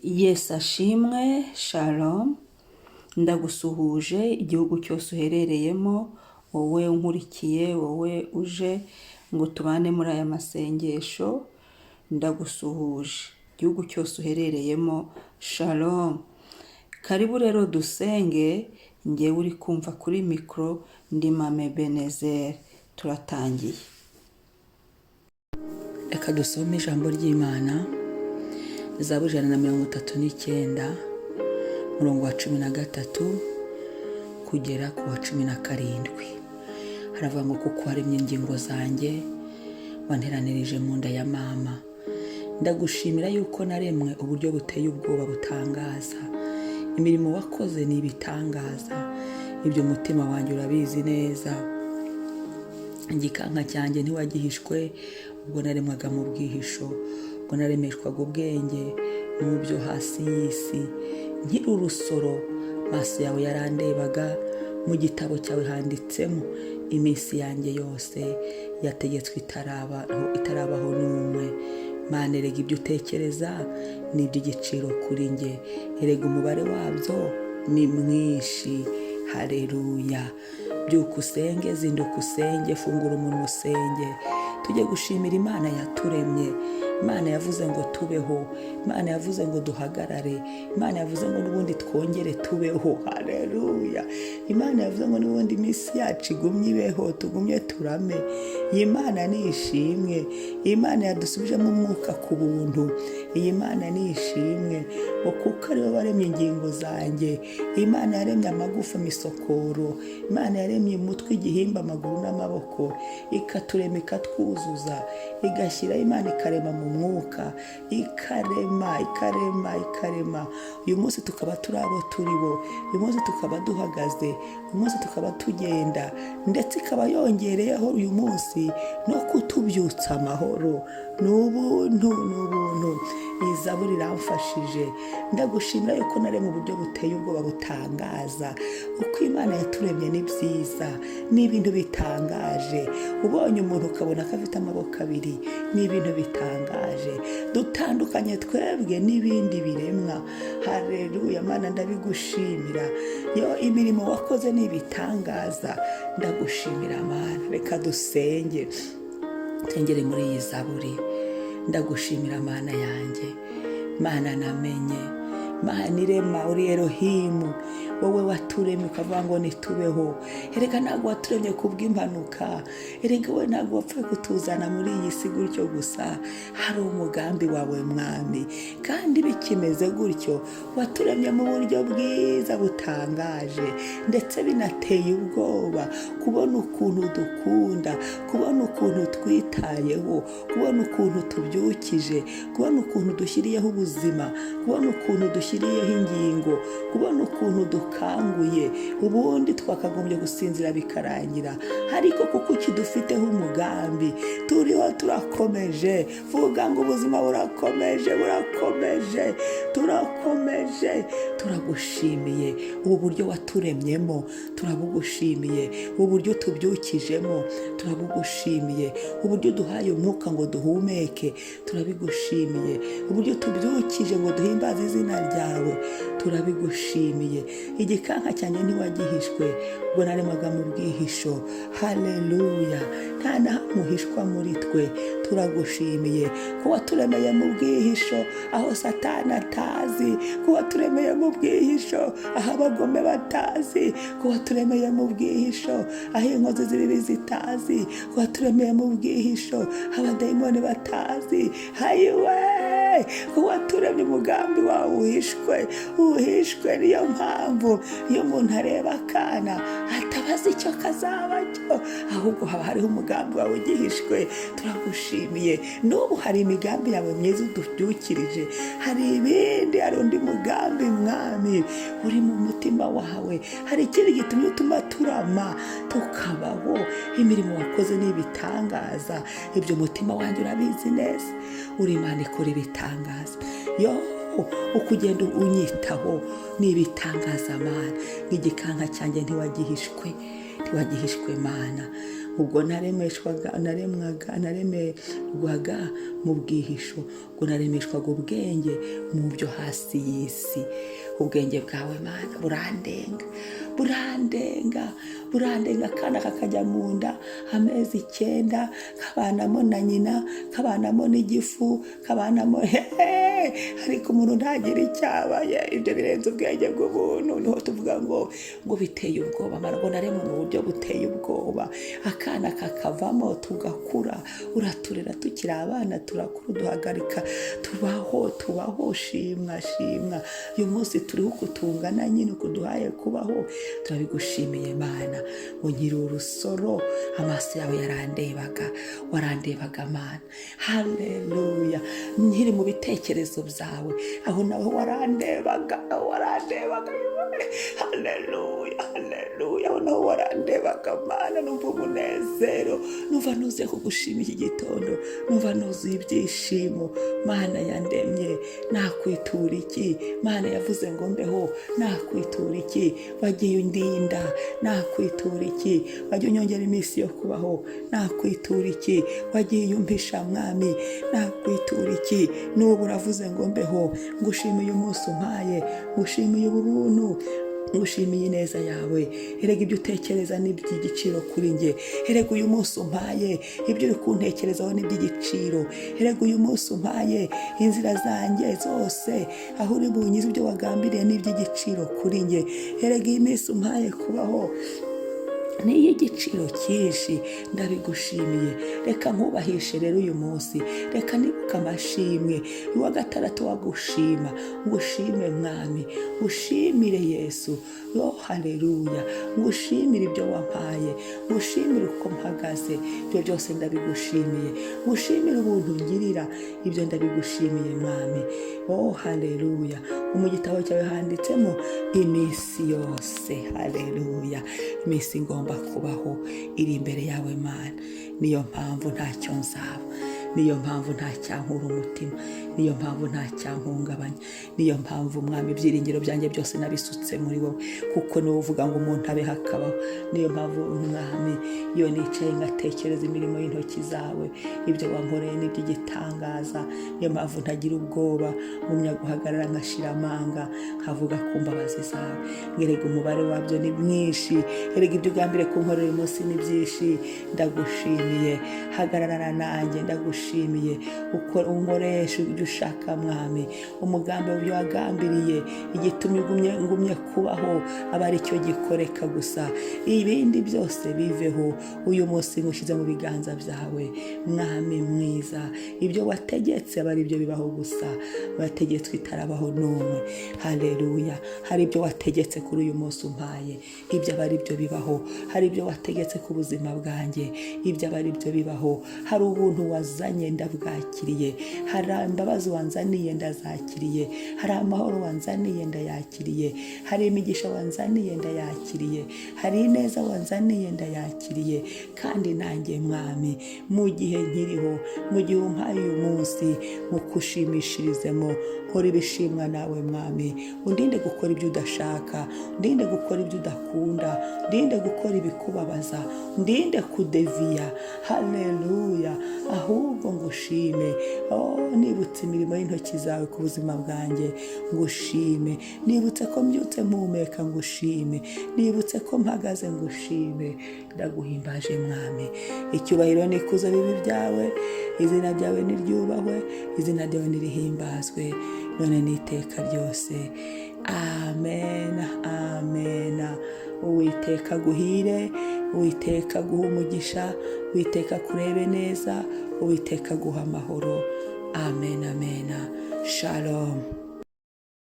Yesu ashimwe, shalom, ndagusuhuje igihugu cyose uherereyemo, wowe unkurikiye, wowe uje ngo tubane muri aya masengesho, ndagusuhuje igihugu cyose uherereyemo, shalom. Karibu rero dusenge, njyewe uri kumva kuri mikoro ndi Mame Benezeri, turatangiye. Reka dusome ijambo ry'Imana, Zaburi 139, murongo wa 13 kugera ku wa 17. Haravuga ngo kuko waremye ingingo zanjye, wanteranirije mu nda ya mama. Ndagushimira yuko naremwe uburyo buteye ubwoba butangaza. Imirimo wakoze ni ibitangaza, ibyo umutima wanjye urabizi neza. Igikanka cyanjye ntiwagihishwe ubwo naremwaga mu bwihisho, ubwo naremeshwaga ubwenge mu byo hasi y'isi. Nkiri urusoro maso yawe yarandebaga, mu gitabo cyawe handitsemo iminsi yanjye yose yategetswe itarabaho n'umwe. Mana, erega ibyo utekereza ni iby'igiciro kuri njye, erega umubare wabyo ni mwinshi. Haleluya. Byuka usenge, zinduka usenge, fungura umunwa usenge. Tujye gushimira Imana yaturemye. Imana yavuze ngo tubeho, Imana yavuze ngo duhagarare, Imana yavuze ngo n'ubundi twongere tubeho. Haleluya. Imana yavuze ngo n'ubundi iminsi yacu igumye ibeho, tugumye turame. Iyi Mana ni ishimwe. Iyi Mana yadusubijemo umwuka ku buntu. Iyi Mana ni ishimwe ngo kuko ari we waremye ingingo zanjye. Iyi Mana yaremye amagufa, imisokoro. Imana yaremye umutwe, igihimba, amaguru n'amaboko, ikaturema ikatwuzuza, igashyiraho. Imana ikarema mu mwuka, ikarema. Uyu munsi tukaba turi abo turi bo, uyu munsi tukaba duhagaze, uyu munsi tukaba tugenda, ndetse ikaba yongereyeho uyu munsi no kutubyutsa amahoro. N'ubuntu. Iyi Zaburi iramfashije. Ndagushimira yuko naremye uburyo buteye ubwoba butangaza. Uko Imana yaturemye ni byiza, ni ibintu bitangaje. Ubonye umuntu ukabona ko afite amaboko abiri, ni ibintu bitangaje. Dutandukanye twebwe n'ibindi biremwa. Haleluya. Mana, ndabigushimira. Yo, imirimo wakoze ni ibitangaza. Ndagushimira Mana. Reka dusenge, tengere muri iyi Zaburi. Ndagushimira Mana yanjye, Mana namenye, Mana irema, uri Elohimu. Wowe waturemye ukavuga ngo nitubeho. Erega ntabwo waturemye kubw'impanuka, erega wowe ntabwo wapfuye kutuzana muri iyi si gutyo gusa. Hari umugambi wawe Mwami, kandi bikimeze gutyo waturemye mu buryo bwiza butangaje, ndetse binateye ubwoba. Kubona ukuntu dukunda, kubona ukuntu twitayeho, kubona ukuntu tubyukije, kubona ukuntu dushyiriyeho ubuzima, kubona ukuntu dushyiriyeho ingingo, kubona ukuntu dukanguye. Ubundi twakagombye gusinzira bikarangira, ariko kuko ukidufiteho umugambi, turiho turakomeje. Vuga ngo ubuzima burakomeje. Turagushimiye ubu buryo waturemyemo, turabugushimiye ubu buryo tubyukijemo, turabugushimiye uburyo duhaye umwuka ngo duhumeke, turabigushimiye uburyo tubyukije ngo duhimbaze izina ryawe, turabigushimiye. Igikanka cyanjye ntiwagihishwe ubwo naremaga mu bwihisho. Haleluya. Nta na hamwe uhishwa muri twe. Turagushimiye ko waturemeye mu bwihisho aho Satani atazi, ko waturemeye mu bwihisho aho abagome batazi, ko waturemeye mu bwihisho aho inkozi z'ibibi zitazi, ko waturemeye mu bwihisho aho abadayimoni batazi. Hayiwe, ko waturemye umugambi wawe uhishwe. Niyo mpamvu iyo umuntu areba akana atabaza icyo kazaba cyo, ahubwo haba hariho umugambi wawe ugihishwe. Turagushimiye. N'ubu hari imigambi yawe myiza udubyukirije, hari ibindi, hari undi mugambi Mwami uri mu mutima wawe. Hari ikindi gitumye utuma turama tukabaho. Imirimo wakoze ni ibitangaza, ibyo umutima wanjye urabizi neza. Uri Imana ikora ibitangaza. Yo, ukugenda unyitaho ni ibitangaza Mana. Nk'igikanka cyanjye ntiwagihishwe Mana. ubwo naremerwaga mu bwihisho, ubwo naremeshwaga ubwenge mu byo hasi y'isi. Ubwenge bwawe Mana burandenga akana kakajya mu nda amezi 9 kabanamo na nyina, kabanamo n'igifu, kabanamo ariko umuntu ntagira icyabaye. Ibyo birenze ubwenge bw'ubuntu. Niho tuvuga ngo biteye ubwoba. Marabo naremwe mu buryo buteye ubwoba. Akana kakavamo tugakura, uraturera tukiri abana, turakura, duhagarika, tubaho. Shimwa uyu munsi turiho kutungana nyine kuduhaye kubaho, turabigushimiye Mana. Ngo nkiri urusoro amaso yawe warandebaga Mana. Haleluya. Nkiri mu bitekerezo byawe aho nawe warandebaga. Haleluya. Aho nawe warandebaga Mana. Numva umunezero, numva nuzuye kugushima iki gitondo, numva nuzuye ibyishimo. Mana yandemye, nakwitura iki? Mana yavuze ngo mbeho, nakwitura iki? Wagiye undinda, nakwitura iki? Wagiye unyongera iminsi yo kubaho, nakwitura iki? Wagiye umpisha Mwami, nakwitura iki? N'ubu uravuze ngo mbeho. Ngushimiye umunsi umpaye, ngushimiye ubu buntu, ngushimiye ineza yawe. Erega ibyo utekereza ni iby'igiciro kuri njye. Erega uyu munsi umpaye ibyo uri kuntekerezaho ni iby'igiciro. Erega uyu munsi umpaye inzira zanjye zose aho uri bunyize ibyo wagambiriye ni iby'igiciro kuri njye. Erega iyi minsi umpaye kubaho ni iy'igiciro cyinshi. Ndabigushimiye. Reka nkubahishe rero uyu munsi, reka nibuke amashimwe. Uwa gatandatu wagushima, ngushime Mwami, ngushimire Yesu. Haleluya. Ngushimire ibyo wampaye, ngushimire uko mpagaze. Ibyo byose ndabigushimiye. Ngushimire ubuntu ngirira, ibyo ndabigushimiye Mwami. Haleluya. Mu gitabo cyawe handitsemo iminsi yose. Haleluya. Iminsi ngomba kubaho iri imbere yawe Mana. Niyo mpamvu ntacyo nzaba, niyo mpamvu ntacyankura umutima, niyo mpamvu ntacyankungabanya, niyo mpamvu Mwami ibyiringiro byanjye byose nabisutse muri wowe, kuko niwe uvuga ngo umuntu abeho akabaho. Niyo mpamvu Mwami iyo nicaye ngatekereza imirimo y'intoki zawe, ibyo wankoreye n'iby'igitangaza, niyo mpamvu ntagira ubwoba, ngumya guhagarara nkashira amanga, nkavuga ku mbabazi zawe. Erega umubare wabyo ni mwinshi, erega ibyo ugambire kunkorera uyu munsi ni byinshi. Ndagushimiye. Hagararana nanjye, ndagushimiye. Uko unkoresha ibyo ushaka Mwami, umugambi w'ibyo wagambiriye, igitumye ngumye kubaho aba ari cyo gikoreka gusa, ibindi byose biveho. Uyu munsi ngushyize mu biganza byawe Mwami mwiza. Ibyo wategetse aba ari byo bibaho gusa, wategetswe itarabaho n'umwe. Haleluya. Hari ibyo wategetse kuri uyu munsi umpaye, ibyo aba ari byo bibaho. Hari ibyo wategetse ku buzima bwanjye, ibyo aba ari byo bibaho. Hari ubuntu wazanye ndabwakiriye, hari imbabazi wanzaniye ndazakiriye, hari amahoro wanzaniye ndayakiriye, hari imigisha wanzaniye ndayakiriye, hari ineza wanzaniye ndayakiriye. Kandi nanjye Mwami mu gihe nkiriho, mu gihe umpaye uyu munsi, mukushimishirizemo, nkora ibishimwa nawe Mwami. Undinde gukora ibyo udashaka, undinde gukora ibyo udakunda, undinde gukora ibikubabaza, undinde kudeviya. Haleluya. Ahubwo ngushime. Nibutse imirimo y'intoki zawe ku buzima bwanjye, ngushime. Nibutse ko mbyutse mpumeka, ngushime. Nibutse ko mpagaze, ngushime. Ndaguhimbaje Mwami. Icyubahiro n'ikuzo bibi byawe, izina ryawe niryubahwe, izina ryawe nirihimbazwe none n'iteka ryose. Amen. Uwiteka guhire, Uwiteka guha umugisha, Uwiteka kurebe neza, Uwiteka guha amahoro. Amen. Shalom.